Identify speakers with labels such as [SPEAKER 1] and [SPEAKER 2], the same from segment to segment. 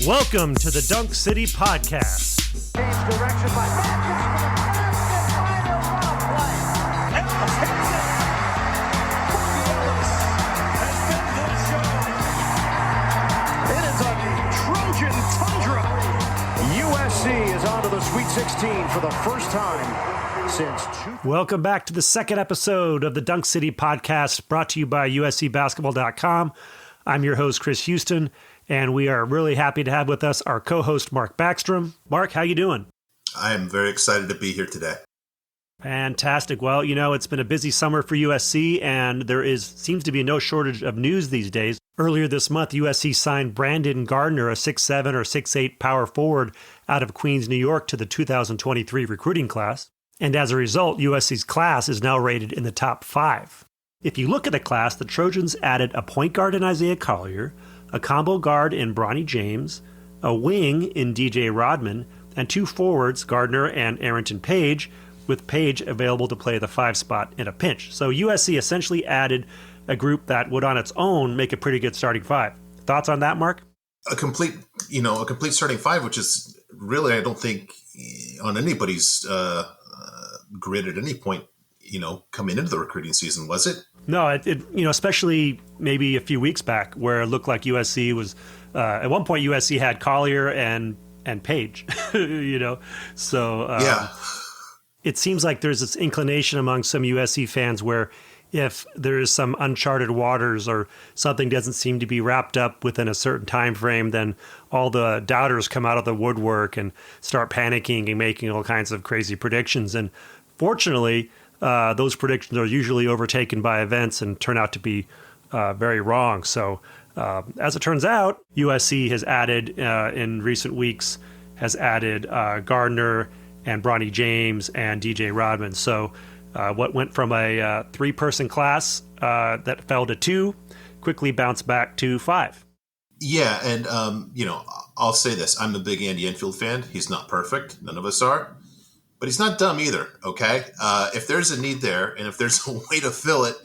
[SPEAKER 1] Welcome to the Dunk City Podcast.
[SPEAKER 2] Change direction by It is a Trojan tundra. USC is on to the Sweet 16 for the first time since
[SPEAKER 1] Welcome back to the second episode of the Dunk City Podcast, brought to you by USCBasketball.com. I'm your host, Chris Houston, and we are really happy to have with us our co-host, Mark Backstrom. Mark, how you doing?
[SPEAKER 3] I am very excited to be here today.
[SPEAKER 1] Fantastic. Well, you know, it's been a busy summer for USC, and there seems to be no shortage of news these days. Earlier this month, USC signed Brandon Gardner, a 6'7" or 6'8" power forward out of Queens, New York, to the 2023 recruiting class. And as a result, USC's class is now rated in the top 5. If you look at the class, the Trojans added a point guard in Isaiah Collier, a combo guard in Bronny James, a wing in DJ Rodman, and 2 forwards, Gardner and Arrington Page, with Page available to play the 5 spot in a pinch. So USC essentially added a group that would on its own make a pretty good starting 5. Thoughts on that, Mark?
[SPEAKER 3] A complete starting 5, which is really, I don't think on anybody's grid at any point, coming into the recruiting season, was it?
[SPEAKER 1] No, especially maybe a few weeks back where it looked like USC was, at one point USC had Collier and Page, so
[SPEAKER 3] yeah.
[SPEAKER 1] It seems like there's this inclination among some USC fans where if there is some uncharted waters or something doesn't seem to be wrapped up within a certain time frame, then all the doubters come out of the woodwork and start panicking and making all kinds of crazy predictions. And fortunately, those predictions are usually overtaken by events and turn out to be very wrong. So as it turns out, USC has added in recent weeks, Gardner and Bronny James and DJ Rodman. So what went from a 3-person class that fell to 2 quickly bounced back to 5.
[SPEAKER 3] Yeah, and I'll say this: I'm a big Andy Enfield fan. He's not perfect; none of us are, but he's not dumb either. Okay, if there's a need there, and if there's a way to fill it,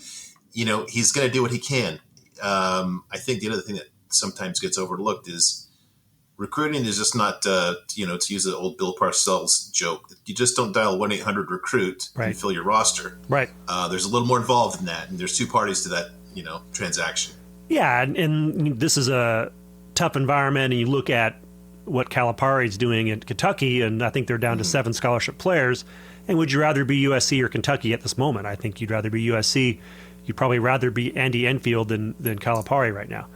[SPEAKER 3] he's going to do what he can. I think the other thing that sometimes gets overlooked is recruiting is just not, to use the old Bill Parcells joke, you just don't dial 1-800-RECRUIT and fill your roster.
[SPEAKER 1] Right.
[SPEAKER 3] There's a little more involved in that, and there's 2 parties to that, transaction.
[SPEAKER 1] Yeah, and this is a tough environment, and you look at what Calipari is doing in Kentucky, and I think they're down to 7 scholarship players. And would you rather be USC or Kentucky at this moment? I think you'd rather be USC. You'd probably rather be Andy Enfield than Calipari right now.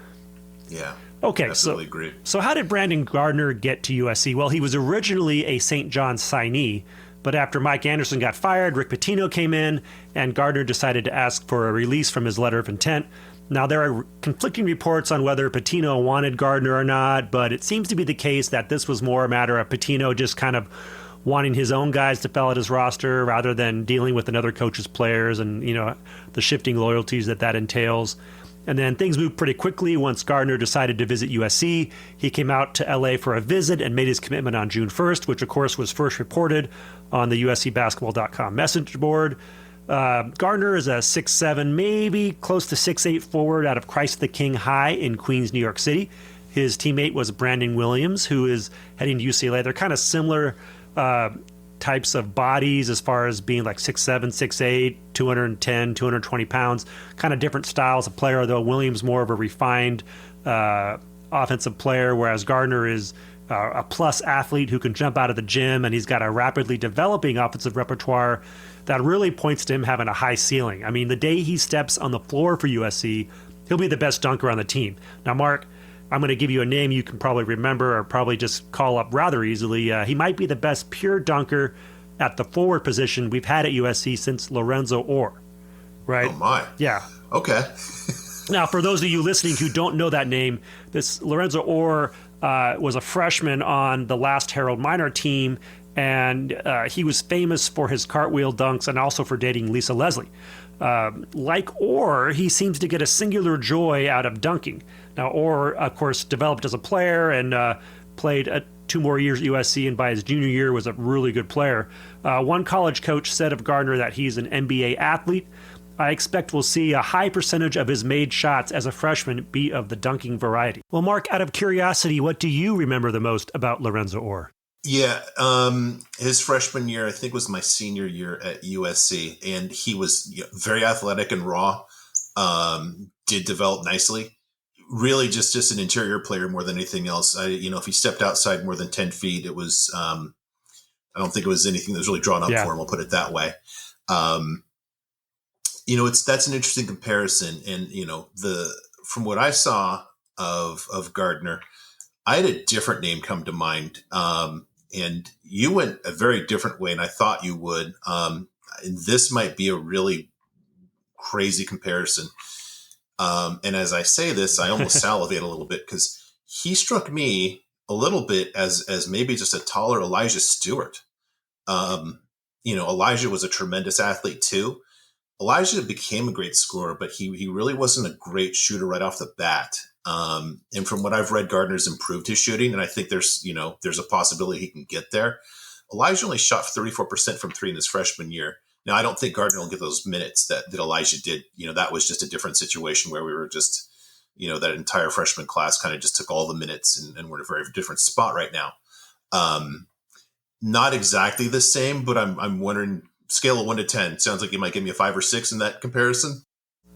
[SPEAKER 3] Yeah.
[SPEAKER 1] Okay,
[SPEAKER 3] agree.
[SPEAKER 1] So how did Brandon Gardner get to USC? Well, he was originally a St. John's signee, but after Mike Anderson got fired, Rick Pitino came in, and Gardner decided to ask for a release from his letter of intent. Now, there are conflicting reports on whether Pitino wanted Gardner or not, but it seems to be the case that this was more a matter of Pitino just kind of wanting his own guys to fill out his roster rather than dealing with another coach's players and, the shifting loyalties that entails. And then things moved pretty quickly once Gardner decided to visit USC. He came out to LA for a visit and made his commitment on June 1st, which of course was first reported on the USCBasketball.com message board. Gardner is a 6'7", maybe close to 6'8" forward out of Christ the King High in Queens, New York City. His teammate was Brandon Williams, who is heading to UCLA. They're kind of similar types of bodies as far as being like 6'7", 6'8", 210, 220 pounds, kind of different styles of player, though Williams more of a refined offensive player, whereas Gardner is a plus athlete who can jump out of the gym, and he's got a rapidly developing offensive repertoire that really points to him having a high ceiling. I mean, the day he steps on the floor for USC, he'll be the best dunker on the team. Now, Mark, I'm going to give you a name you can probably remember or probably just call up rather easily. He might be the best pure dunker at the forward position we've had at USC since Lorenzo Orr, right?
[SPEAKER 3] Oh, my.
[SPEAKER 1] Yeah.
[SPEAKER 3] Okay.
[SPEAKER 1] Now, for those of you listening who don't know that name, this Lorenzo Orr was a freshman on the last Harold Minor team, and he was famous for his cartwheel dunks and also for dating Lisa Leslie. Like Orr, he seems to get a singular joy out of dunking. Now, Orr, of course, developed as a player and played 2 more years at USC, and by his junior year was a really good player. One college coach said of Gardner that he's an NBA athlete. I expect we'll see a high percentage of his made shots as a freshman be of the dunking variety. Well, Mark, out of curiosity, what do you remember the most about Lorenzo Orr?
[SPEAKER 3] Yeah, his freshman year, I think, was my senior year at USC, and he was very athletic and raw. Did develop nicely. Really, just an interior player more than anything else. If he stepped outside more than 10 feet, it was. I don't think it was anything that was really drawn up for him. I'll put it that way. That's an interesting comparison, and from what I saw of Gardner, I had a different name come to mind. And you went a very different way, and I thought you would. And this might be a really crazy comparison. And as I say this, I almost salivate a little bit because he struck me a little bit as maybe just a taller Elijah Stewart. Elijah was a tremendous athlete too. Elijah became a great scorer, but he really wasn't a great shooter right off the bat. And from what I've read, Gardner's improved his shooting, and I think there's a possibility he can get there. Elijah only shot 34% from three in his freshman year. Now, I don't think Gardner will get those minutes that Elijah did. That was just a different situation where we were just, that entire freshman class kind of just took all the minutes and we're in a very different spot right now. Not exactly the same, but I'm wondering, scale of 1 to 10, sounds like you might give me a 5 or 6 in that comparison.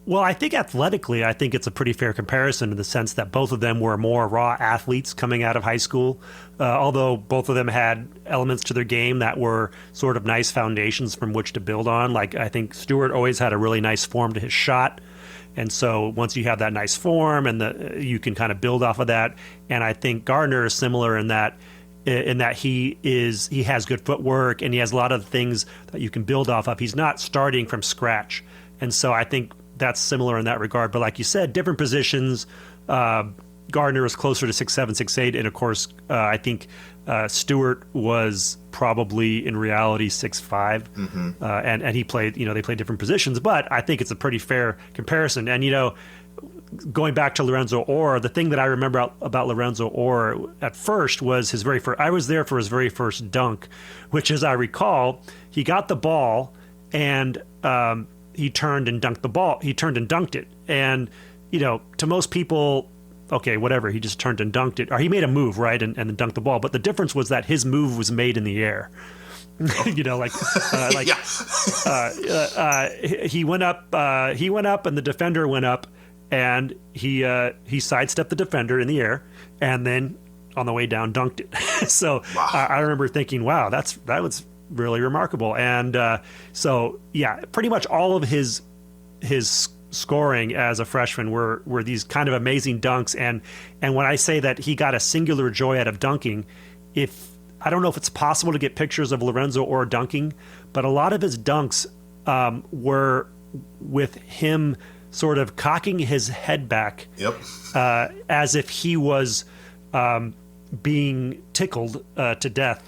[SPEAKER 1] Well, I think athletically, I think it's a pretty fair comparison in the sense that both of them were more raw athletes coming out of high school, although both of them had elements to their game that were sort of nice foundations from which to build on. Like, I think Stewart always had a really nice form to his shot. And so once you have that nice form and you can kind of build off of that. And I think Gardner is similar in that he has good footwork and he has a lot of things that you can build off of. He's not starting from scratch. And so I think that's similar in that regard. But like you said, different positions. Gardner is closer to 6'7", 6'8", and of course, I think Stewart was probably in reality 6'5", and he played. They played different positions, but I think it's a pretty fair comparison. And going back to Lorenzo Orr, the thing that I remember about Lorenzo Orr at first was his very first. I was there for his very first dunk, which, as I recall, he got the ball and he turned and dunked the ball. He turned and dunked it. And, to most people, okay, whatever, he just turned and dunked it. Or he made a move, right, and then dunked the ball. But the difference was that his move was made in the air. He went up and the defender went up and he sidestepped the defender in the air and then on the way down dunked it. So wow. I remember thinking, wow, that was really remarkable. And pretty much all of his scoring as a freshman were these kind of amazing dunks. And when I say that he got a singular joy out of dunking, I don't know if it's possible to get pictures of Lorenzo Orr dunking, but a lot of his dunks were with him sort of cocking his head back, as if he was being tickled to death,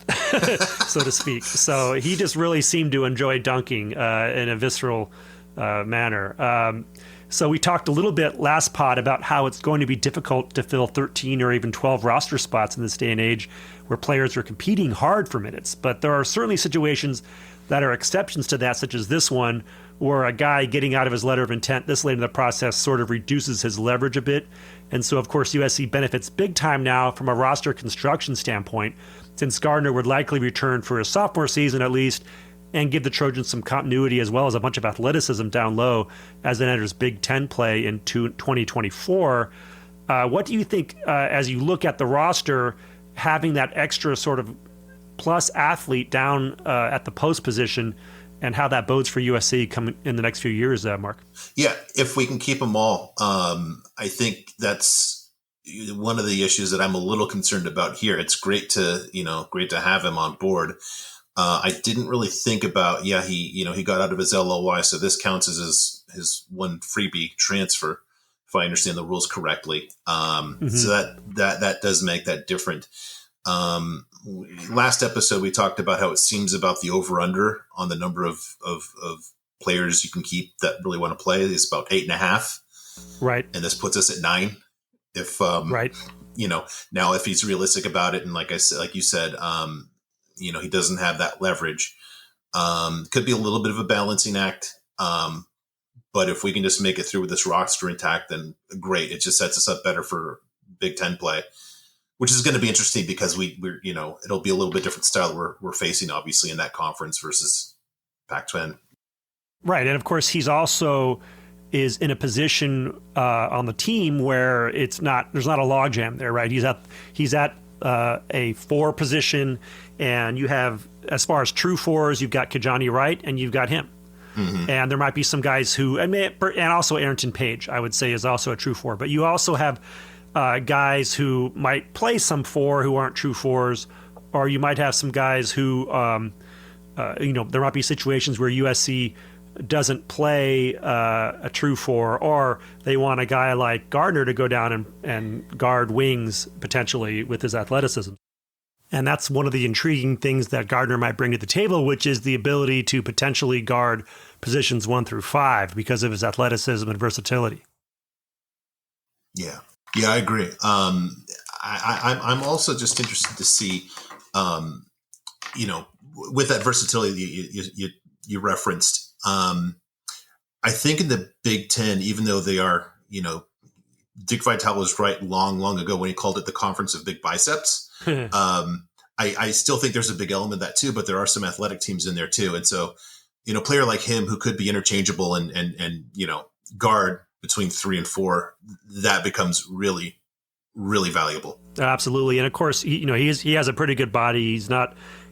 [SPEAKER 1] so to speak. So he just really seemed to enjoy dunking in a visceral manner. So we talked a little bit last pod about how it's going to be difficult to fill 13 or even 12 roster spots in this day and age where players are competing hard for minutes. But there are certainly situations that are exceptions to that, such as this one, where a guy getting out of his letter of intent this late in the process sort of reduces his leverage a bit. And so, of course, USC benefits big time now from a roster construction standpoint, since Gardner would likely return for his sophomore season at least, and give the Trojans some continuity as well as a bunch of athleticism down low as it enters Big Ten play in 2024. What do you think, as you look at the roster, having that extra sort of plus athlete down at the post position, and how that bodes for USC coming in the next few years, Mark? Yeah,
[SPEAKER 3] if we can keep them all, I think that's one of the issues that I'm a little concerned about here. It's great to have him on board. I didn't really think about, he got out of his LOI, so this counts as his one freebie transfer, if I understand the rules correctly. So that does make that different. Last episode, we talked about how it seems about the over-under on the number of players you can keep that really want to play is about 8.5.
[SPEAKER 1] Right.
[SPEAKER 3] And this puts us at 9. If, now if he's realistic about it, and like you said, he doesn't have that leverage. Could be a little bit of a balancing act. But if we can just make it through with this roster intact, then great. It just sets us up better for Big Ten play, which is going to be interesting because we're it'll be a little bit different style we're facing, obviously, in that conference versus Pac-12.
[SPEAKER 1] Right, and of course he's also is in a position on the team where there's not a logjam there, right? He's at a 4 position, and you have, as far as true 4s, you've got Kijani Wright and you've got him. Mm-hmm. And there might be some guys who, and also Arrington Page, I would say, is also a true 4. But you also have guys who might play some 4 who aren't true 4s, or you might have some guys who, there might be situations where USC doesn't play a true 4, or they want a guy like Gardner to go down and guard wings potentially with his athleticism. And that's one of the intriguing things that Gardner might bring to the table, which is the ability to potentially guard positions 1 through 5 because of his athleticism and versatility.
[SPEAKER 3] Yeah, I agree. I'm also just interested to see, with that versatility you referenced. I think in the Big Ten, even though they are, Dick Vitale was right long ago when he called it the Conference of Big Biceps. I still think there's a big element of that too, but there are some athletic teams in there too. And so, a player like him who could be interchangeable and guard between 3 and 4, that becomes really, really valuable.
[SPEAKER 1] Absolutely. And of course, he has a pretty good body.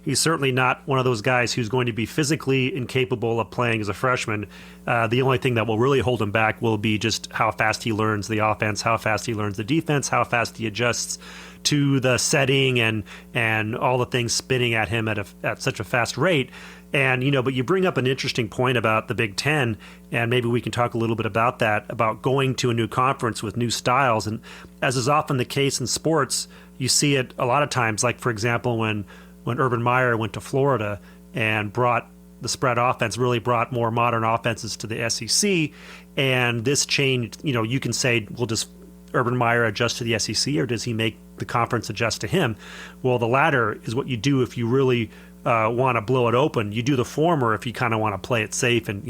[SPEAKER 1] He's certainly not one of those guys who's going to be physically incapable of playing as a freshman. The only thing that will really hold him back will be just how fast he learns the offense, how fast he learns the defense, how fast he adjusts to the setting and all the things spinning at him at such a fast rate. And, but you bring up an interesting point about the Big Ten, and maybe we can talk a little bit about that, about going to a new conference with new styles. And as is often the case in sports, you see it a lot of times, like, for example, when Urban Meyer went to Florida and brought the spread offense, really brought more modern offenses to the SEC. And this changed, you can say, well, does Urban Meyer adjust to the SEC, or does he make the conference adjust to him? Well, the latter is what you do if you really want to blow it open. You do the former if you kind of want to play it safe and,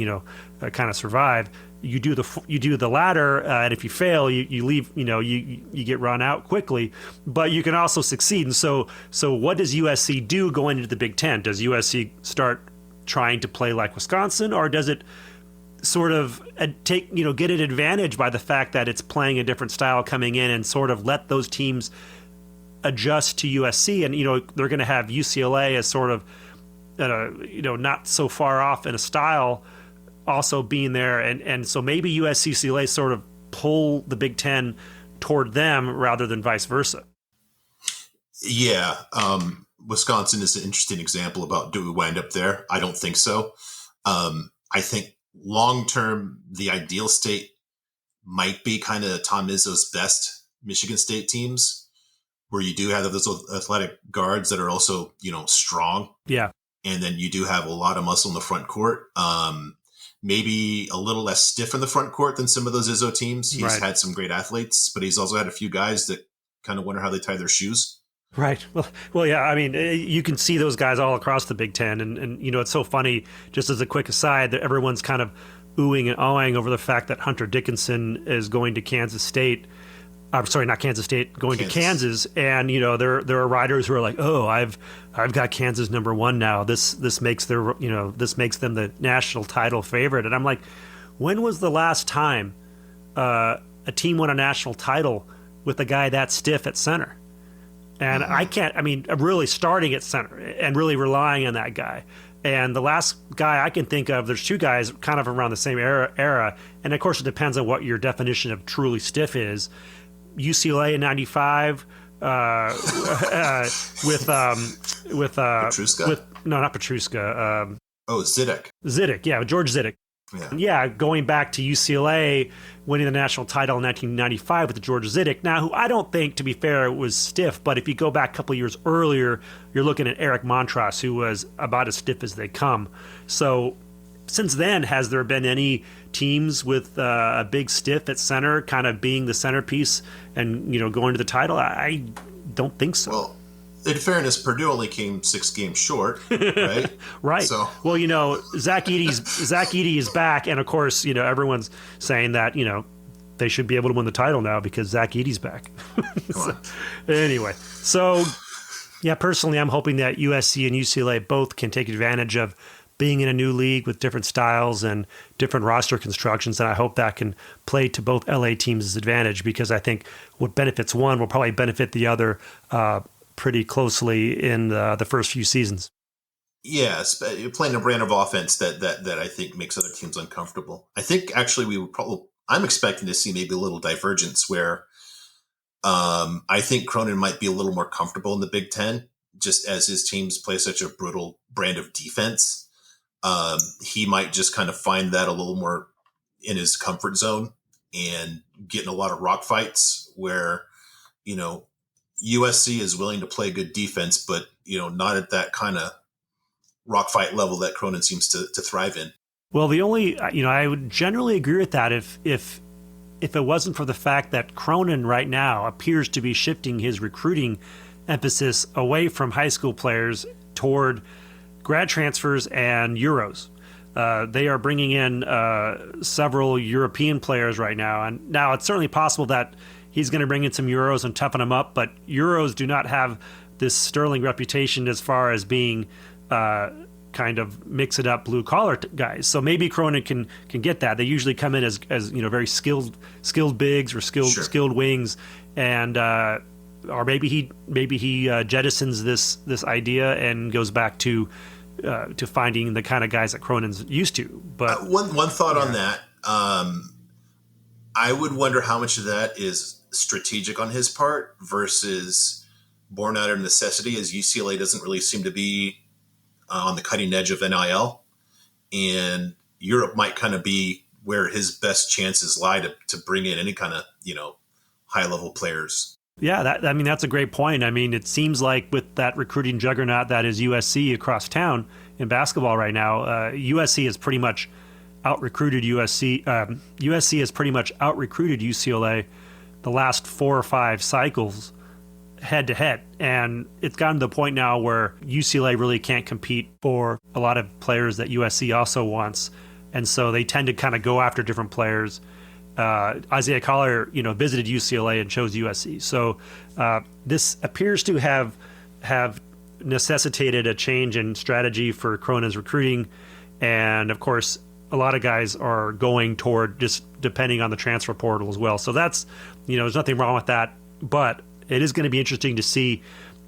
[SPEAKER 1] kind of survive. You do the latter, and if you fail, you leave. You get run out quickly. But you can also succeed. And so what does USC do going into the Big Ten? Does USC start trying to play like Wisconsin, or does it sort of get an advantage by the fact that it's playing a different style coming in, and sort of let those teams adjust to USC? And they're going to have UCLA as sort of not so far off in a style, also being there, and so maybe USC-CLA sort of pull the Big Ten toward them rather than vice versa.
[SPEAKER 3] Yeah, Wisconsin is an interesting example about, do we wind up there? I don't think so. I think long-term, the ideal state might be kind of Tom Izzo's best Michigan State teams, where you do have those athletic guards that are also, strong.
[SPEAKER 1] Yeah.
[SPEAKER 3] And then you do have a lot of muscle in the front court. Maybe a little less stiff in the front court than some of those Izzo teams. He's had some great athletes, but he's also had a few guys that kind of wonder how they tie their shoes.
[SPEAKER 1] Right. Well, yeah. I mean, you can see those guys all across the Big Ten, and it's so funny. Just as a quick aside, that everyone's kind of oohing and awing over the fact that Hunter Dickinson is going to Kansas State. I'm sorry, not Kansas State, going to Kansas, and there are writers who are like, "Oh, I've got Kansas #1 now. This makes them the national title favorite." And I'm like, when was the last time a team won a national title with a guy that stiff at center? And really starting at center and really relying on that guy. And the last guy I can think of, there's 2 guys kind of around the same era, and of course it depends on what your definition of truly stiff is. UCLA in '95 with
[SPEAKER 3] Petruska?
[SPEAKER 1] Not Petruska.
[SPEAKER 3] Zidek.
[SPEAKER 1] Zidek, yeah, George Zidek. Yeah, going back to UCLA winning the national title in 1995 with George Zidek. Now, who I don't think, to be fair, was stiff, but if you go back a couple years earlier, you're looking at Eric Montross, who was about as stiff as they come. So since then, has there been any teams with a big stiff at center kind of being the centerpiece and, going to the title? I don't think so.
[SPEAKER 3] Well, in fairness, Purdue only came 6 games short, right?
[SPEAKER 1] Right.
[SPEAKER 3] So,
[SPEAKER 1] well, Zach Edey is back, and of course, everyone's saying that they should be able to win the title now because Zach Edey's back. Anyway, so yeah, personally, I'm hoping that USC and UCLA both can take advantage of being in a new league with different styles and different roster constructions, and I hope that can play to both LA teams' advantage, because I think what benefits one will probably benefit the other pretty closely in the first few seasons.
[SPEAKER 3] Yes, you're playing a brand of offense that I think makes other teams uncomfortable. I think actually I'm expecting to see maybe a little divergence where I think Cronin might be a little more comfortable in the Big Ten, just as his teams play such a brutal brand of defense. He might just kind of find that a little more in his comfort zone and get in a lot of rock fights where, USC is willing to play good defense, but, not at that kind of rock fight level that Cronin seems to thrive in.
[SPEAKER 1] Well, I would generally agree with that if it wasn't for the fact that Cronin right now appears to be shifting his recruiting emphasis away from high school players toward grad transfers and Euros. They are bringing in several European players right now. And now it's certainly possible that he's going to bring in some Euros and toughen them up, but Euros do not have this sterling reputation as far as being kind of mix it up blue collar guys. So maybe Cronin can get that. They usually come in as very skilled bigs or skilled wings, and or maybe he jettisons this idea and goes back to finding the kind of guys that Cronin's used to. But
[SPEAKER 3] one thought on that, I would wonder how much of that is strategic on his part versus born out of necessity, as UCLA doesn't really seem to be on the cutting edge of NIL, and Europe might kind of be where his best chances lie to bring in any kind of high level players.
[SPEAKER 1] Yeah, that's a great point. I mean, it seems like with that recruiting juggernaut that is USC across town in basketball right now, USC has pretty much out-recruited USC has pretty much out-recruited UCLA the last 4 or 5 cycles head-to-head. And it's gotten to the point now where UCLA really can't compete for a lot of players that USC also wants. And so they tend to kind of go after different players. Isaiah Collier, visited UCLA and chose USC. So this appears to have necessitated a change in strategy for Cronin's recruiting. And of course, a lot of guys are going toward just depending on the transfer portal as well. So that's, there's nothing wrong with that. But it is going to be interesting to see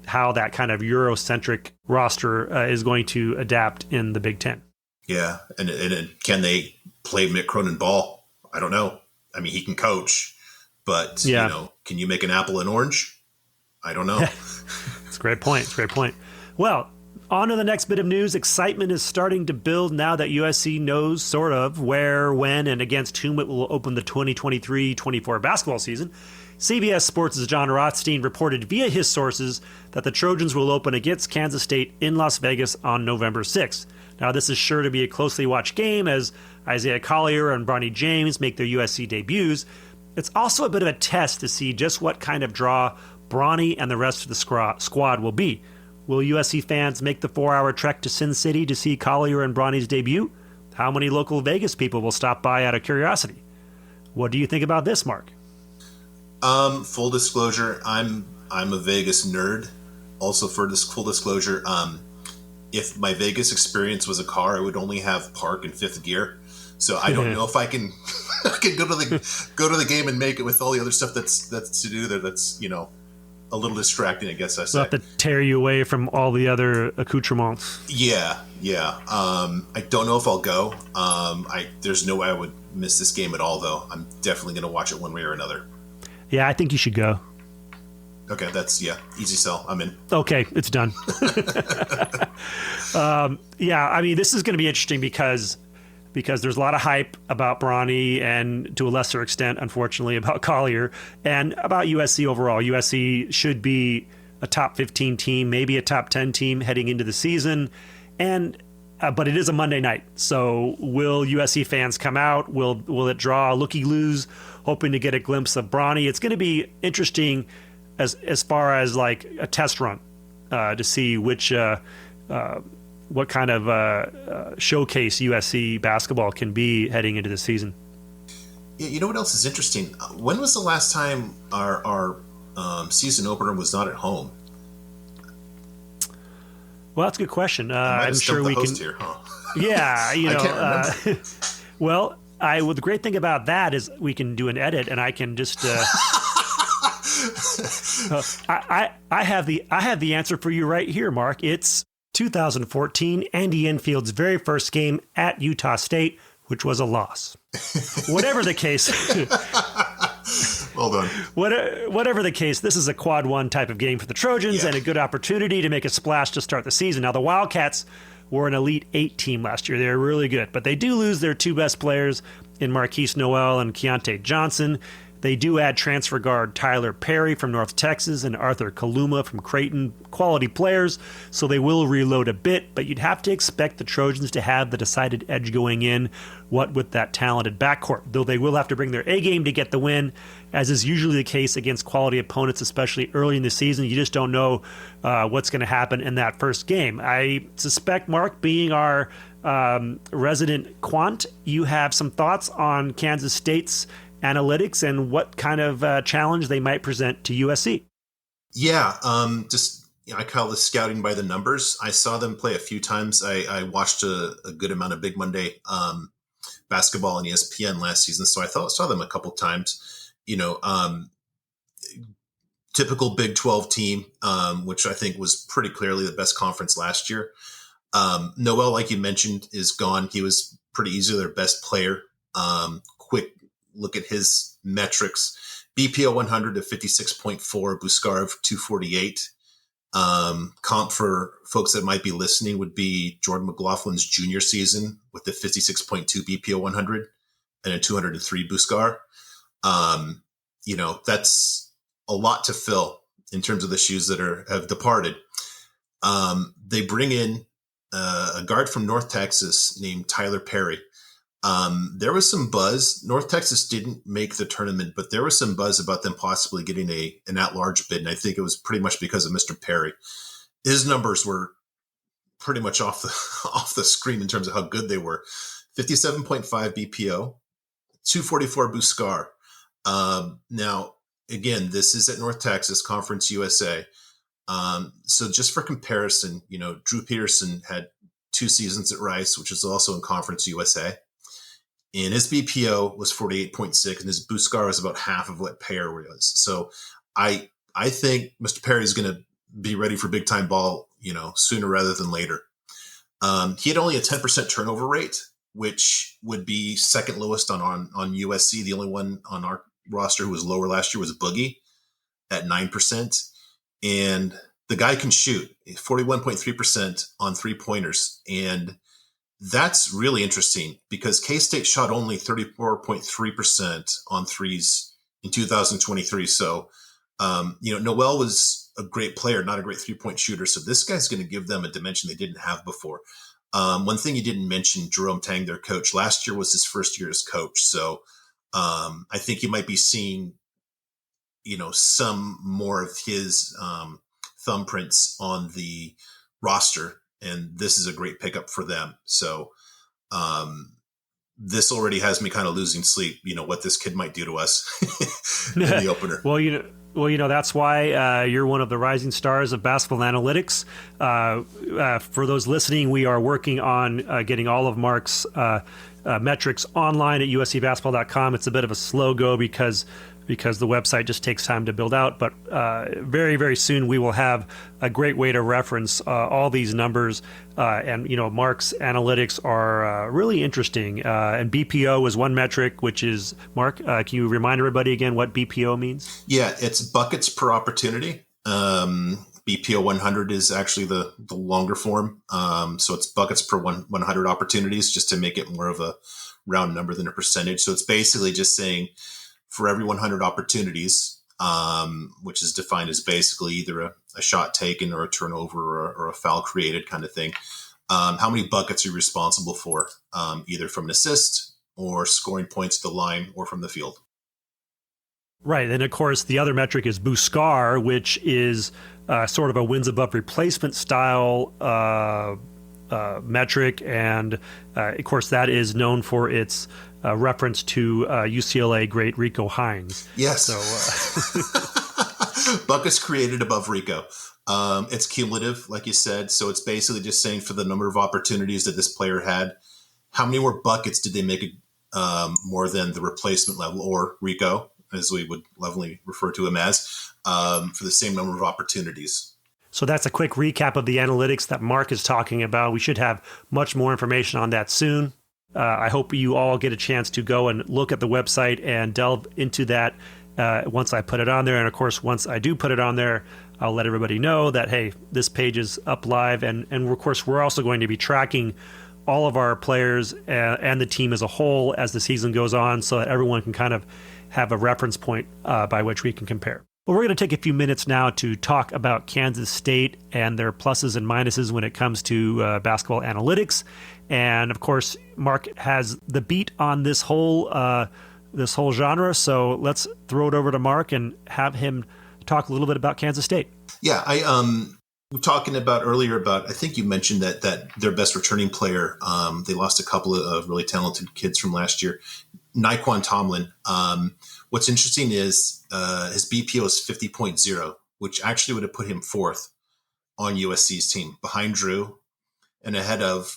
[SPEAKER 1] how that kind of Eurocentric roster is going to adapt in the Big Ten.
[SPEAKER 3] Yeah. And can they play Mick Cronin ball? I don't know. I mean, he can coach, but, can you make an apple an orange? I don't know.
[SPEAKER 1] It's a great point. Well, on to the next bit of news. Excitement is starting to build now that USC knows sort of where, when, and against whom it will open the 2023-24 basketball season. CBS Sports' John Rothstein reported via his sources that the Trojans will open against Kansas State in Las Vegas on November 6th. Now, this is sure to be a closely watched game as Isaiah Collier and Bronny James make their USC debuts. It's also a bit of a test to see just what kind of draw Bronny and the rest of the squad will be. Will USC fans make the 4-hour trek to Sin City to see Collier and Bronny's debut? How many local Vegas people will stop by out of curiosity? What do you think about this, Mark?
[SPEAKER 3] Full disclosure, I'm a Vegas nerd. Also, for this full disclosure, if my Vegas experience was a car, I would only have park in 5th gear. So I don't know if I can go to the game and make it with all the other stuff that's to do there. That's a little distracting, I guess I say.
[SPEAKER 1] They'll have to tear you away from all the other accoutrements.
[SPEAKER 3] Yeah. I don't know if I'll go. There's no way I would miss this game at all, though. I'm definitely going to watch it one way or another.
[SPEAKER 1] Yeah, I think you should go.
[SPEAKER 3] Okay, easy sell. I'm in.
[SPEAKER 1] Okay, it's done. I mean, this is going to be interesting because there's a lot of hype about Bronny and to a lesser extent, unfortunately, about Collier and about USC overall. USC should be a top 15 team, maybe a top 10 team heading into the season. But it is a Monday night. So will USC fans come out? Will it draw looky-loos, hoping to get a glimpse of Bronny? It's going to be interesting as far as like a test run. to see which what kind of showcase USC basketball can be heading into the season.
[SPEAKER 3] Yeah, you know what else is interesting? When was the last time our season opener was not at home?
[SPEAKER 1] Well, that's a good question. I'm sure we can.
[SPEAKER 3] Here, huh?
[SPEAKER 1] Yeah,
[SPEAKER 3] I can't remember.
[SPEAKER 1] Well, the great thing about that is we can do an edit, and I can just. I have the answer for you right here, Mark. It's 2014, Andy Enfield's very first game at Utah State, which was a loss. Whatever the case.
[SPEAKER 3] Well done.
[SPEAKER 1] Whatever the case, this is a quad one type of game for the Trojans and a good opportunity to make a splash to start the season. Now, the Wildcats were an Elite 8 team last year. They were really good, but they do lose their two best players in Marquise Noel and Keontae Johnson. They do add transfer guard Tyler Perry from North Texas and Arthur Kaluma from Creighton, quality players, so they will reload a bit, but you'd have to expect the Trojans to have the decided edge going in, what with that talented backcourt, though they will have to bring their A game to get the win, as is usually the case against quality opponents, especially early in the season. You just don't know what's going to happen in that first game. I suspect, Mark, being our resident quant, you have some thoughts on Kansas State's analytics and what kind of challenge they might present to USC.
[SPEAKER 3] Yeah, I call this scouting by the numbers. I saw them play a few times. I watched a good amount of Big Monday basketball on ESPN last season, so I saw them a couple times. Typical Big 12 team, which I think was pretty clearly the best conference last year. Noel, like you mentioned, is gone. He was pretty easily their best player. Quick look at his metrics. BPO 100 of 56.4, Buskarov 248. Comp for folks that might be listening would be Jordan McLaughlin's junior season with the 56.2 BPO 100 and a 203 Buskar. That's a lot to fill in terms of the shoes that have departed. They bring in a guard from North Texas named Tyler Perry. There was some buzz. North Texas didn't make the tournament, but there was some buzz about them possibly getting an at-large bid, and I think it was pretty much because of Mr. Perry. His numbers were pretty much off the screen in terms of how good they were. 57.5 BPO, 244 Buskar. Now, again, this is at North Texas, Conference USA. So just for comparison, Drew Peterson had 2 seasons at Rice, which is also in Conference USA. And his BPO was 48.6, and his Buskar was about half of what Perry was. So I think Mr. Perry is going to be ready for big time ball, sooner rather than later. He had only a 10% turnover rate, which would be second lowest on USC. The only one on our roster who was lower last year was Boogie at 9%. And the guy can shoot 41.3% on 3-pointers. And that's really interesting because K-State shot only 34.3% on threes in 2023. So, Noel was a great player, not a great 3-point shooter. So this guy's going to give them a dimension they didn't have before. One thing you didn't mention, Jerome Tang, their coach, last year was his first year as coach. So I think you might be seeing, some more of his thumbprints on the roster. And this is a great pickup for them. So this already has me kind of losing sleep, what this kid might do to us in the opener.
[SPEAKER 1] Well, that's why you're one of the rising stars of basketball analytics. For those listening, we are working on getting all of Mark's metrics online at uscbasketball.com. It's a bit of a slow go because the website just takes time to build out. But very, very soon we will have a great way to reference all these numbers. And Mark's analytics are really interesting. And BPO is one metric, which is, Mark, can you remind everybody again what BPO means?
[SPEAKER 3] Yeah, it's buckets per opportunity. BPO 100 is actually the longer form. So it's buckets per 100 opportunities, just to make it more of a round number than a percentage. So it's basically just saying, for every 100 opportunities, which is defined as basically either a shot taken or a turnover or a foul created kind of thing, how many buckets are you responsible for, either from an assist or scoring points at the line or from the field?
[SPEAKER 1] Right. And of course, the other metric is Buscar, which is sort of a wins above replacement style metric. And of course, that is known for its reference to UCLA great Rico Hines.
[SPEAKER 3] Yes.
[SPEAKER 1] So
[SPEAKER 3] Buck is created above Rico. It's cumulative, like you said. So it's basically just saying for the number of opportunities that this player had, how many more buckets did they make more than the replacement level, or Rico, as we would lovingly refer to him as, for the same number of opportunities.
[SPEAKER 1] So that's a quick recap of the analytics that Mark is talking about. We should have much more information on that soon. I hope you all get a chance to go and look at the website and delve into that once I put it on there. And of course, once I do put it on there, I'll let everybody know that, hey, this page is up live. And of course, we're also going to be tracking all of our players and the team as a whole as the season goes on, so that everyone can kind of have a reference point by which we can compare. Well, we're going to take a few minutes now to talk about Kansas State and their pluses and minuses when it comes to basketball analytics. And of course, Mark has the beat on this whole genre. So let's throw it over to Mark and have him talk a little bit about Kansas State.
[SPEAKER 3] Yeah, we were talking about earlier about, I think you mentioned that their best returning player, they lost a couple of really talented kids from last year, Nae'Qwan Tomlin. What's interesting is his BPO is 50.0, which actually would have put him fourth on USC's team, behind Drew and ahead of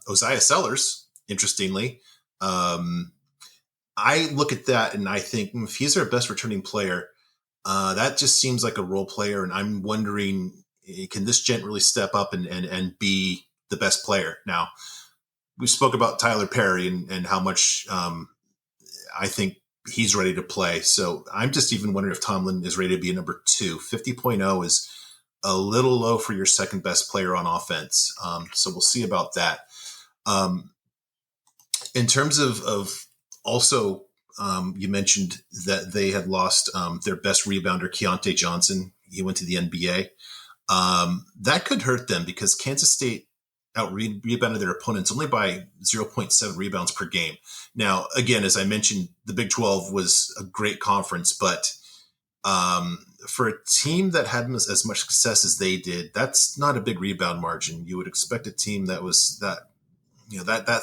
[SPEAKER 3] Osiah Sellers, interestingly. I look at that and I think if he's our best returning player, that just seems like a role player. And I'm wondering, can this gent really step up and be the best player? Now, we spoke about Tyler Perry and how much I think he's ready to play. So I'm just even wondering if Tomlin is ready to be a number 2. 50.0 is a little low for your second best player on offense. So we'll see about that. In terms of also, you mentioned that they had lost their best rebounder, Keontae Johnson. He went to the NBA. That could hurt them because Kansas State rebounded their opponents only by 0.7 rebounds per game. Now, again, as I mentioned, the Big 12 was a great conference, but for a team that had as much success as they did, that's not a big rebound margin. You would expect a team that was that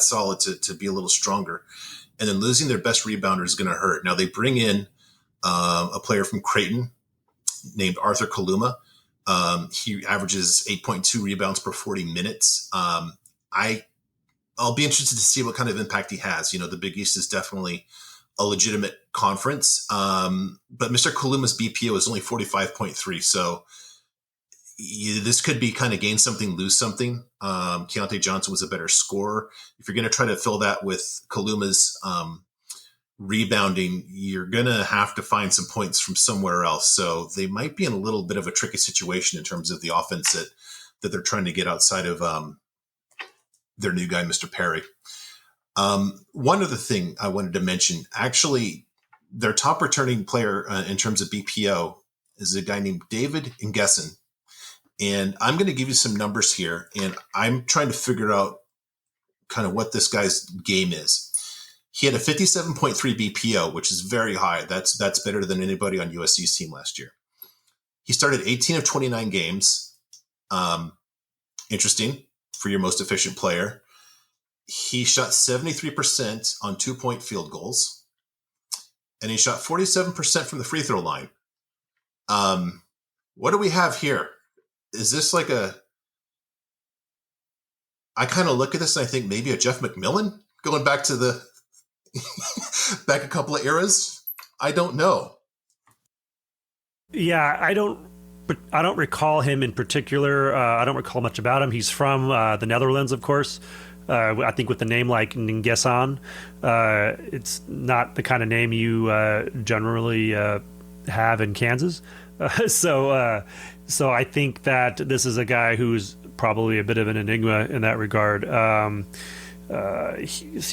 [SPEAKER 3] solid to be a little stronger. And then losing their best rebounder is going to hurt. Now, they bring in a player from Creighton named Arthur Kaluma. He averages 8.2 rebounds per 40 minutes. I'll be interested to see what kind of impact he has. The Big East is definitely a legitimate conference. But Mr. Kaluma's BPO is only 45.3. So this could be kind of gain something, lose something. Keontae Johnson was a better scorer. If you're going to try to fill that with Kaluma's rebounding, you're going to have to find some points from somewhere else. So they might be in a little bit of a tricky situation in terms of the offense that they're trying to get outside of their new guy, Mr. Perry. One other thing I wanted to mention, actually, their top returning player in terms of BPO is a guy named David Ngessen. And I'm going to give you some numbers here, and I'm trying to figure out kind of what this guy's game is. He had a 57.3 BPO, which is very high. That's better than anybody on USC's team last year. He started 18 of 29 games. Interesting for your most efficient player. He shot 73% on 2-point field goals, and he shot 47% from the free throw line. What do we have here? Is this like I kind of look at this and I think maybe a Jeff McMillan going back to back a couple of eras? I don't know.
[SPEAKER 1] Yeah, I don't recall him in particular. I don't recall much about him. He's from the Netherlands, of course. I think with a name like Ngesan, it's not the kind of name you generally have in Kansas. So I think that this is a guy who's probably a bit of an enigma in that regard. He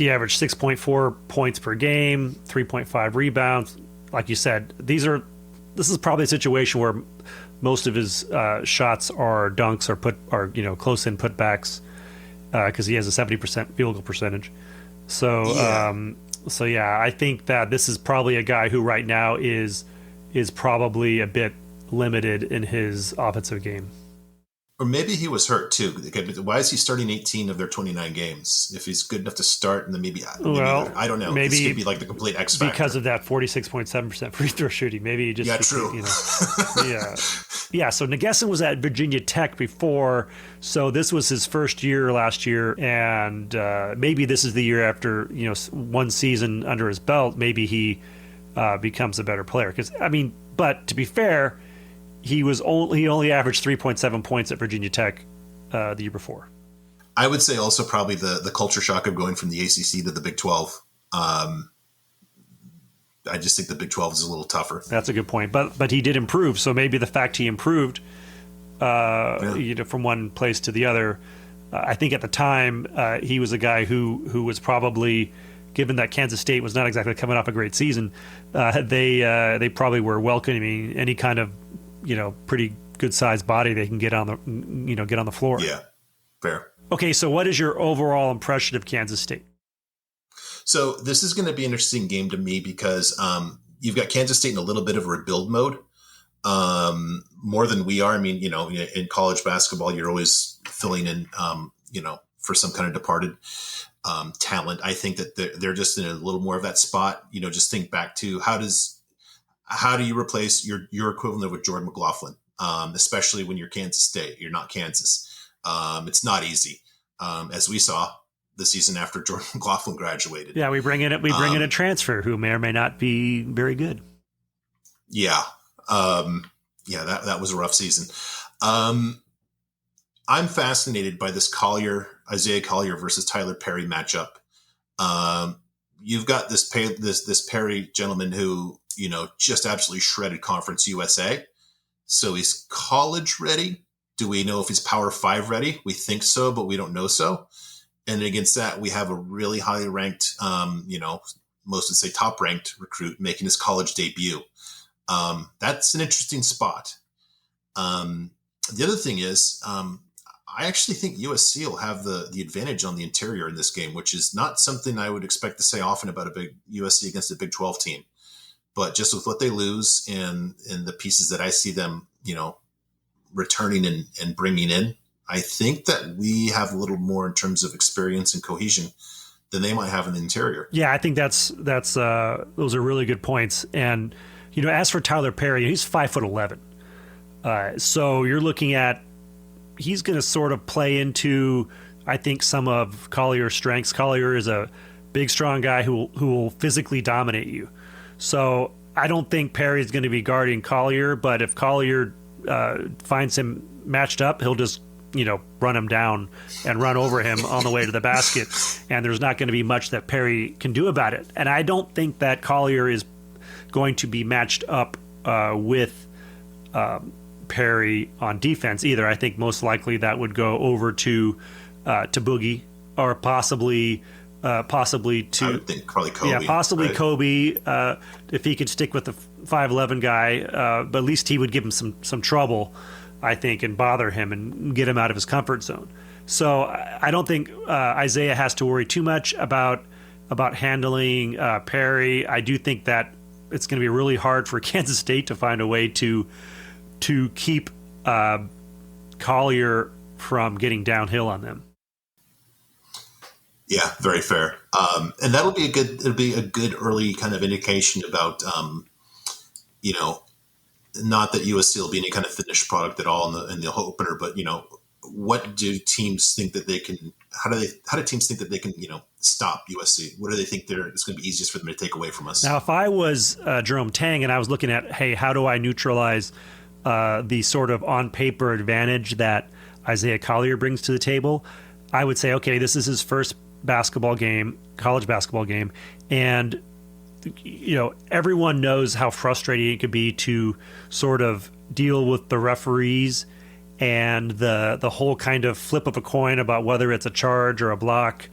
[SPEAKER 1] averaged 6.4 points per game, 3.5 rebounds. Like you said, this is probably a situation where most of his shots are dunks or close in putbacks because he has a 70% field goal percentage. So
[SPEAKER 3] yeah.
[SPEAKER 1] So yeah, I think that this is probably a guy who right now is probably a bit limited in his offensive game.
[SPEAKER 3] Or maybe he was hurt too. Why is he starting 18 of their 29 games? If he's good enough to start, and then maybe I don't know.
[SPEAKER 1] Maybe
[SPEAKER 3] this could be like the complete X factor
[SPEAKER 1] because of that 46.7% free throw shooting. Maybe he just
[SPEAKER 3] true.
[SPEAKER 1] Yeah. So Nagesson was at Virginia Tech before, so this was his first year last year, and maybe this is the year after one season under his belt. Maybe he becomes a better player. But to be fair, he only averaged 3.7 points at Virginia Tech the year before.
[SPEAKER 3] I would say also probably the culture shock of going from the ACC to the Big 12. I just think the Big 12 is a little tougher.
[SPEAKER 1] That's a good point. But he did improve, so maybe the fact he improved from one place to the other, I think at the time he was a guy who was probably, given that Kansas State was not exactly coming off a great season, they probably were welcoming any kind of pretty good sized body they can get on the floor.
[SPEAKER 3] Yeah, fair.
[SPEAKER 1] Okay, so what is your overall impression of Kansas State?
[SPEAKER 3] So this is going to be an interesting game to me because you've got Kansas State in a little bit of a rebuild mode, more than we are. I mean, in college basketball, you're always filling in, for some kind of departed talent. I think that they're just in a little more of that spot. Just think back to how do you replace your equivalent with Jordan McLaughlin, especially when you're Kansas State? You're not Kansas. It's not easy, as we saw the season after Jordan McLaughlin graduated.
[SPEAKER 1] Yeah, we bring in a transfer who may or may not be very good.
[SPEAKER 3] Yeah, that was a rough season. I'm fascinated by this Isaiah Collier versus Tyler Perry matchup. You've got this Perry gentleman who just absolutely shredded Conference USA. So he's college ready. Do we know if he's Power 5 ready? We think so, but we don't know so. And against that, we have a really highly ranked, most would say top ranked recruit making his college debut. That's an interesting spot. The other thing is, I actually think USC will have the advantage on the interior in this game, which is not something I would expect to say often about a big USC against a Big 12 team. But just with what they lose and the pieces that I see them, returning and bringing in, I think that we have a little more in terms of experience and cohesion than they might have in the interior.
[SPEAKER 1] Yeah, I think that's those are really good points. And as for Tyler Perry, he's 5'11". So you're looking at he's going to sort of play into, I think, some of Collier's strengths. Collier is a big, strong guy who will physically dominate you. So I don't think Perry's going to be guarding Collier, but if Collier finds him matched up, he'll just run him down and run over him on the way to the basket, and there's not going to be much that Perry can do about it. And I don't think that Collier is going to be matched up with Perry on defense either. I think most likely that would go over to Boogie, or possibly to,
[SPEAKER 3] I would think probably Kobe.
[SPEAKER 1] Yeah, possibly right? Kobe, if he could stick with the 5'11" guy, but at least he would give him some trouble, I think, and bother him and get him out of his comfort zone. So I don't think Isaiah has to worry too much about handling Perry. I do think that it's going to be really hard for Kansas State to find a way to keep Collier from getting downhill on them.
[SPEAKER 3] Yeah, very fair. And it'll be a good early kind of indication about, not that USC will be any kind of finished product at all in the opener, but what do teams think that they can? How do teams think that they can stop USC? What do they think it's going to be easiest for them to take away from us?
[SPEAKER 1] Now, if I was Jerome Tang and I was looking at, hey, how do I neutralize the sort of on paper advantage that Isaiah Collier brings to the table, I would say, okay, this is his first college basketball game, and everyone knows how frustrating it could be to sort of deal with the referees and the whole kind of flip of a coin about whether it's a charge or a block,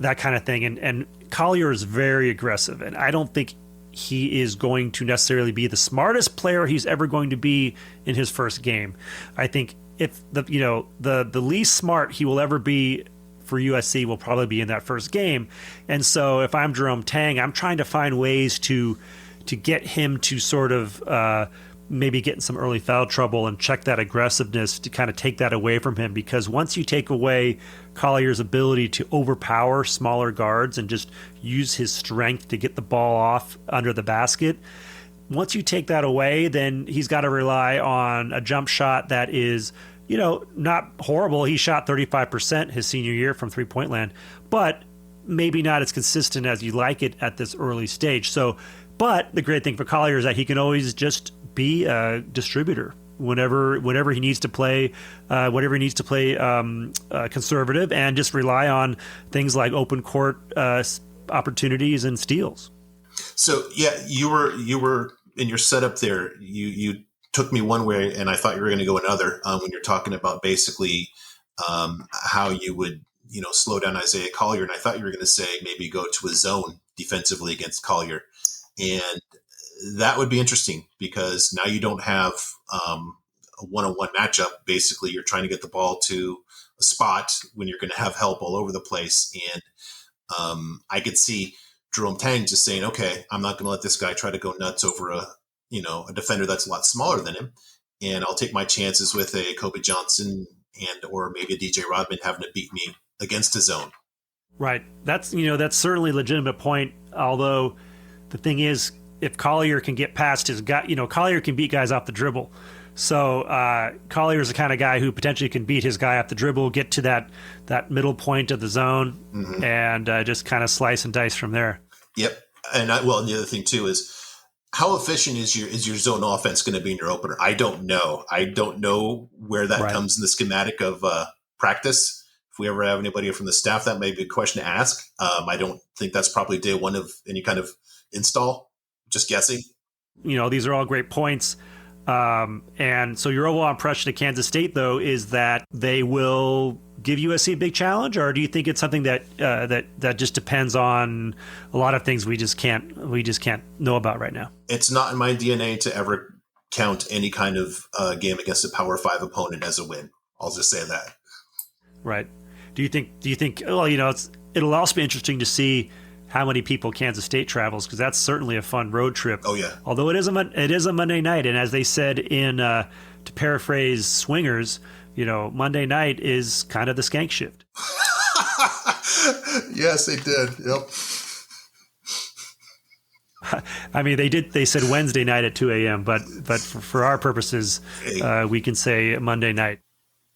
[SPEAKER 1] that kind of thing. And Collier is very aggressive, and I don't think he is going to necessarily be the smartest player he's ever going to be in his first game. I think if the least smart he will ever be for USC will probably be in that first game. And so if I'm Jerome Tang, I'm trying to find ways to get him to sort of maybe get in some early foul trouble and check that aggressiveness to kind of take that away from him. Because once you take away Collier's ability to overpower smaller guards and just use his strength to get the ball off under the basket, once you take that away, then he's got to rely on a jump shot that is, not horrible. He shot 35% his senior year from three-point land, but maybe not as consistent as you like it at this early stage. So, but the great thing for Collier is that he can always just be a distributor whenever he needs to play, conservative, and just rely on things like open court opportunities and steals.
[SPEAKER 3] So yeah, you were in your setup there. You took me one way, and I thought you were going to go another when you're talking about basically how you would slow down Isaiah Collier, and I thought you were going to say maybe go to a zone defensively against Collier, and that would be interesting because now you don't have a one-on-one matchup. Basically, you're trying to get the ball to a spot when you're going to have help all over the place. And I could see Jerome Tang just saying, okay, I'm not going to let this guy try to go nuts over a defender that's a lot smaller than him. And I'll take my chances with a Kobe Johnson or maybe a DJ Rodman having to beat me against a zone.
[SPEAKER 1] Right. That's certainly a legitimate point. Although the thing is, if Collier can get past his guy, Collier can beat guys off the dribble. So Collier is the kind of guy who potentially can beat his guy off the dribble, get to that middle point of the zone, and just kind of slice and dice from there.
[SPEAKER 3] Yep. And the other thing too is how efficient is your zone offense going to be in your opener? I don't know. I don't know where that comes in the schematic of practice. If we ever have anybody from the staff, that may be a question to ask. I don't think that's probably day one of any kind of install. Just guessing.
[SPEAKER 1] These are all great points. And so your overall impression of Kansas State, though, is that they will give USC a big challenge, or do you think it's something that just depends on a lot of things we just can't know about right now? It's
[SPEAKER 3] not in my DNA to ever count any kind of game against a Power 5 opponent as a win. I'll just say that.
[SPEAKER 1] Right. Do you think? Well, it'll also be interesting to see how many people Kansas State travels, because that's certainly a fun road trip.
[SPEAKER 3] Oh yeah.
[SPEAKER 1] Although it is a Monday night, and as they said in to paraphrase Swingers, Monday night is kind of the skank shift.
[SPEAKER 3] Yes, they did. Yep.
[SPEAKER 1] I mean, they said Wednesday night at 2 a.m., but for our purposes, we can say Monday night.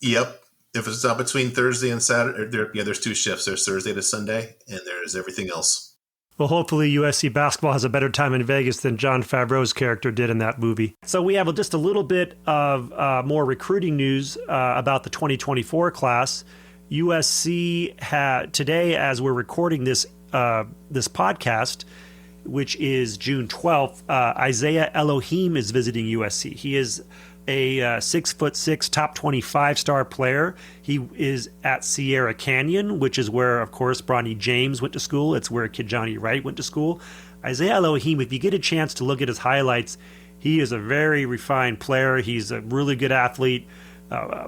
[SPEAKER 3] Yep. If it's not between Thursday and Saturday, there's two shifts. There's Thursday to Sunday, and there's everything else.
[SPEAKER 1] Well, hopefully USC basketball has a better time in Vegas than Jon Favreau's character did in that movie. So we have just a little bit of more recruiting news about the 2024 class. USC had today, as we're recording this podcast, which is June 12th, Isaiah Elohim is visiting USC. He is a 6'6", top 25 star player. He is at Sierra Canyon, which is where, of course, Bronny James went to school. It's where Kid-Johnny Wright went to school. Isaiah Elohim, if you get a chance to look at his highlights, he is a very refined player. He's a really good athlete,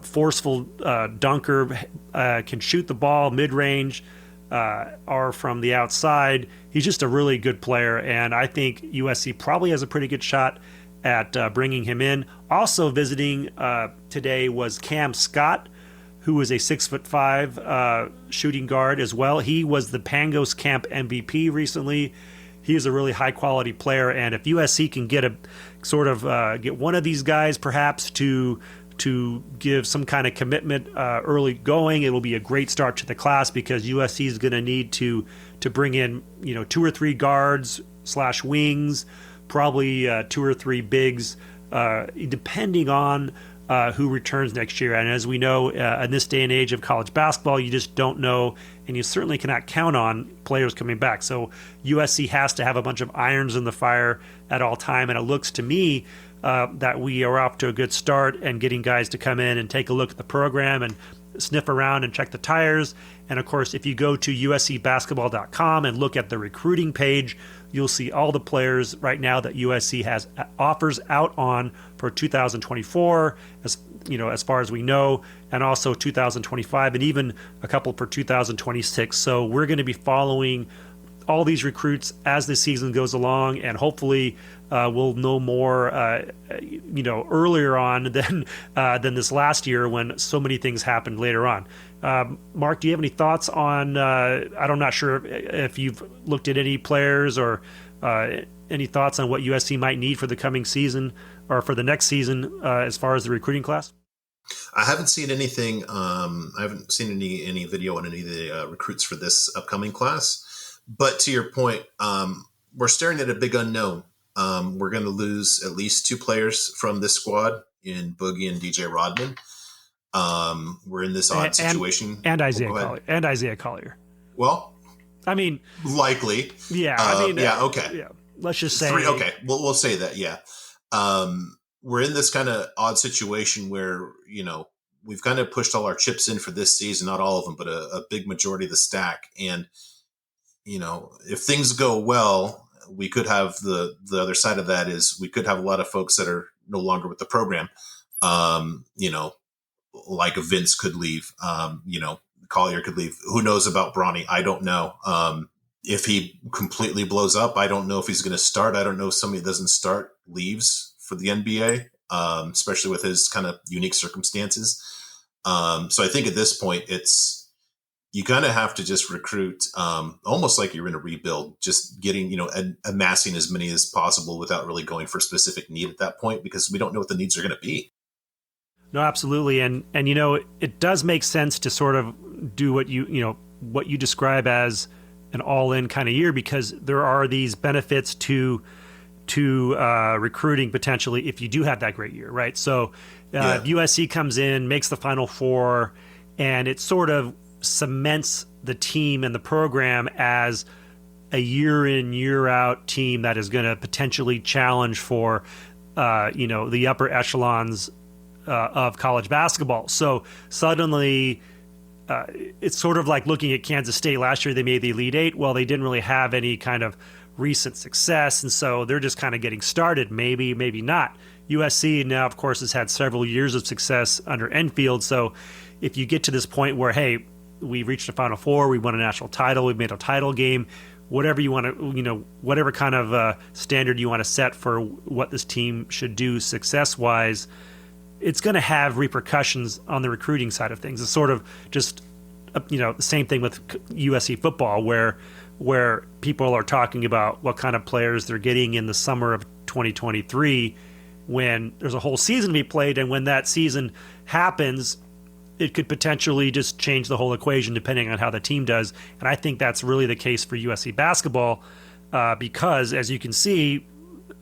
[SPEAKER 1] forceful dunker, can shoot the ball mid-range or from the outside. He's just a really good player, and I think USC probably has a pretty good shot at bringing him in. Also visiting today was Cam Scott, who was a 6'5" shooting guard as well. He was the Pangos Camp MVP recently. He is a really high quality player, and if USC can get get one of these guys perhaps to give some kind of commitment early going, it'll be a great start to the class, because USC is going to need to bring in 2 or 3 guards / wings, probably 2 or 3 bigs, depending on who returns next year. And as we know, in this day and age of college basketball, you just don't know, and you certainly cannot count on players coming back. So USC has to have a bunch of irons in the fire at all time, and it looks to me that we are off to a good start and getting guys to come in and take a look at the program and sniff around and check the tires. And of course, if you go to uscbasketball.com and look at the recruiting page, you'll see all the players right now that USC has offers out on for 2024. as far as we know, and also 2025, and even a couple for 2026. So we're going to be following all these recruits as the season goes along, and hopefully we'll know more, earlier on than this last year when so many things happened later on. Mark, do you have any thoughts on? I'm not sure if you've looked at any players or any thoughts on what USC might need for the coming season or for the next season as far as the recruiting class.
[SPEAKER 3] I haven't seen anything. I haven't seen any video on any of the recruits for this upcoming class. But to your point, we're staring at a big unknown. We're going to lose at least 2 players from this squad in Boogie and DJ Rodman. We're in this odd situation.
[SPEAKER 1] And Isaiah Collier.
[SPEAKER 3] Well,
[SPEAKER 1] I mean,
[SPEAKER 3] likely.
[SPEAKER 1] Yeah.
[SPEAKER 3] Okay.
[SPEAKER 1] Yeah. Let's just say
[SPEAKER 3] 3. Okay. We'll say that. Yeah. We're in this kind of odd situation where, we've kind of pushed all our chips in for this season, not all of them, but a big majority of the stack. And, if things go well, we could have the other side of that is we could have a lot of folks that are no longer with the program. Like a Vince could leave, Collier could leave. Who knows about Bronny? I don't know. If he completely blows up, I don't know if he's going to start. I don't know if somebody that doesn't start leaves for the NBA, especially with his kind of unique circumstances. So I think at this point, you kind of have to just recruit almost like you're in a rebuild, just getting, amassing as many as possible without really going for a specific need at that point, because we don't know what the needs are going to be.
[SPEAKER 1] No, absolutely. And it does make sense to sort of do what you describe as an all-in kind of year, because there are these benefits to recruiting potentially if you do have that great year, right? So if USC comes in, makes the Final Four, and it sort of cements the team and the program as a year in, year out team that is going to potentially challenge for, the upper echelons of college basketball. So suddenly it's sort of like looking at Kansas State last year. They made the Elite Eight. Well, they didn't really have any kind of recent success, and so they're just kind of getting started. Maybe not. USC now, of course, has had several years of success under Enfield. So if you get to this point where, hey, we reached a Final Four, we won a national title, we've made a title game, whatever you want to, whatever kind of standard you want to set for what this team should do success-wise, it's going to have repercussions on the recruiting side of things. It's sort of just, the same thing with USC football, where people are talking about what kind of players they're getting in the summer of 2023 when there's a whole season to be played, and when that season happens, it could potentially just change the whole equation depending on how the team does. And I think that's really the case for USC basketball because, as you can see,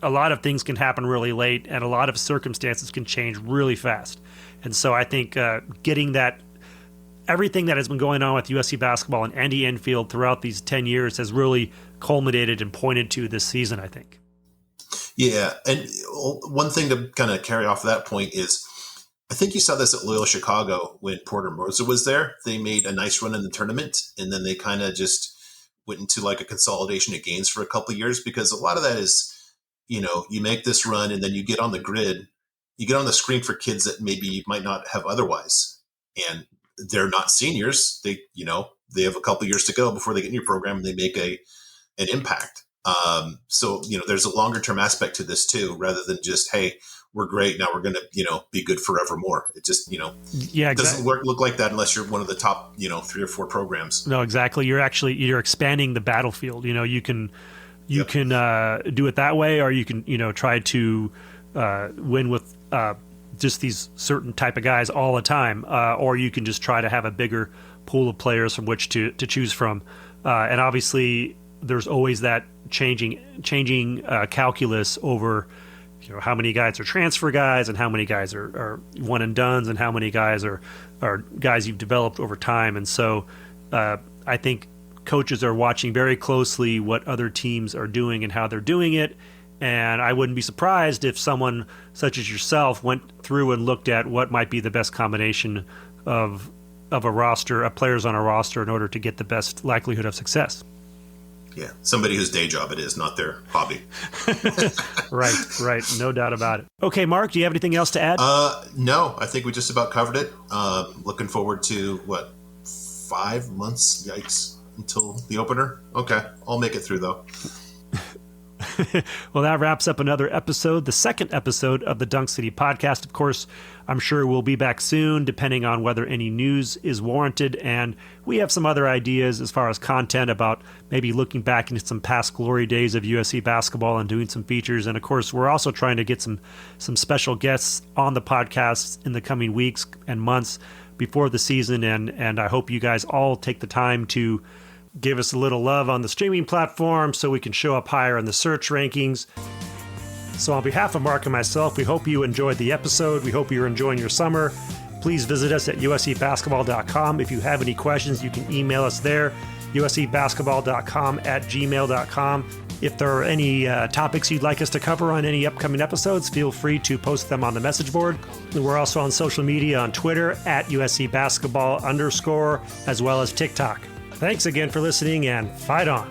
[SPEAKER 1] a lot of things can happen really late and a lot of circumstances can change really fast. And so I think getting that, everything that has been going on with USC basketball and Andy Enfield throughout these 10 years has really culminated and pointed to this season, I think.
[SPEAKER 3] Yeah. And one thing to kind of carry off that point is, I think you saw this at Loyola Chicago when Porter Moser was there. They made a nice run in the tournament, and then they kind of just went into like a consolidation of games for a couple of years, because a lot of that is, you make this run and then you get on the grid, you get on the screen for kids that maybe you might not have otherwise. And they're not seniors. They have a couple of years to go before they get in your program and they make an impact. So, there's a longer term aspect to this too, rather than just, hey, we're great, now we're going to, be good forevermore. It just, doesn't look like that unless you're one of the top, 3 or 4 programs.
[SPEAKER 1] No, exactly. You're expanding the battlefield. You can do it that way, or you can, try to win with just these certain type of guys all the time, or you can just try to have a bigger pool of players from which to choose from. And obviously there's always that changing calculus over, how many guys are transfer guys and how many guys are one and dones and how many guys are guys you've developed over time. And so I think coaches are watching very closely what other teams are doing and how they're doing it. And I wouldn't be surprised if someone such as yourself went through and looked at what might be the best combination of a roster, of players on a roster, in order to get the best likelihood of success.
[SPEAKER 3] Yeah, somebody whose day job it is, not their hobby.
[SPEAKER 1] Right. No doubt about it. Okay, Mark, do you have anything else to add?
[SPEAKER 3] No, I think we just about covered it. Looking forward to, 5 months? Yikes. Until the opener? Okay, I'll make it through, though.
[SPEAKER 1] Well, that wraps up another episode, the second episode of the Dunk City podcast. Of course, I'm sure we'll be back soon, depending on whether any news is warranted. And we have some other ideas as far as content about maybe looking back into some past glory days of USC basketball and doing some features. And of course, we're also trying to get some special guests on the podcast in the coming weeks and months before the season. And I hope you guys all take the time to give us a little love on the streaming platform so we can show up higher in the search rankings. So on behalf of Mark and myself, we hope you enjoyed the episode. We hope you're enjoying your summer. Please visit us at uscbasketball.com. If you have any questions, you can email us there, uscbasketball.com@gmail.com. If there are any topics you'd like us to cover on any upcoming episodes, feel free to post them on the message board. We're also on social media on Twitter @USCbasketball_, as well as TikTok. Thanks again for listening, and fight on.